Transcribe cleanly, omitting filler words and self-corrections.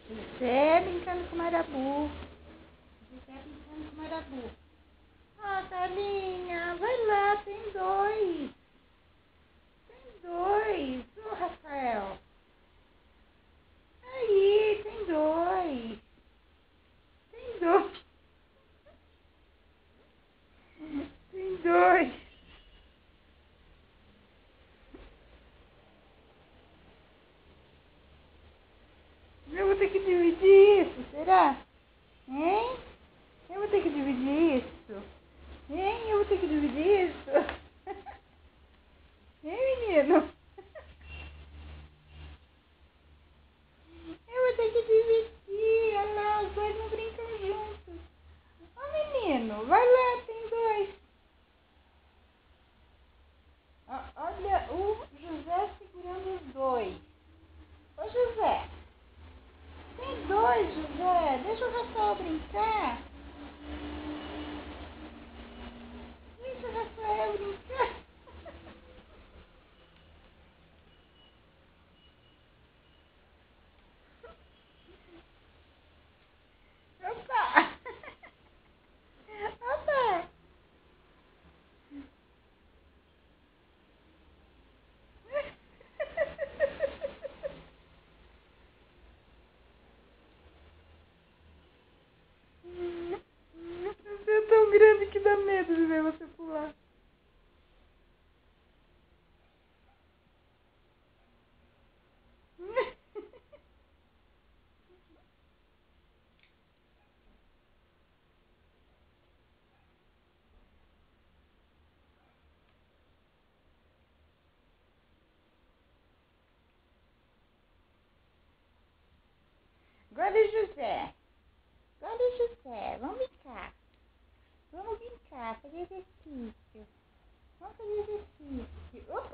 José brincando com o marabu. José brincando com o marabu. Ah, Carlinha, vai lá, tem dois. Tem dois. Ô, Rafael. Aí, tem dois. Tem dois. Tem dois. Eu vou ter que dividir isso, será? Hein? Eu vou ter que dividir isso. Hein? Eu vou ter que dividir isso. Hein, menino? Eu vou ter que dividir. Olha lá, os dois não brincam juntos. Ô, menino, vai lá, tem dois. Olha o José segurando os dois. Ô, José, tem dois, José. Deixa o Rafael brincar. Deixa o Rafael brincar. Opa! Opa! Você é tão grande que dá medo de ver você pular. Agora o José. Agora o José. Vamos brincar. Vamos brincar, fazer exercício. Vamos fazer exercício. Opa!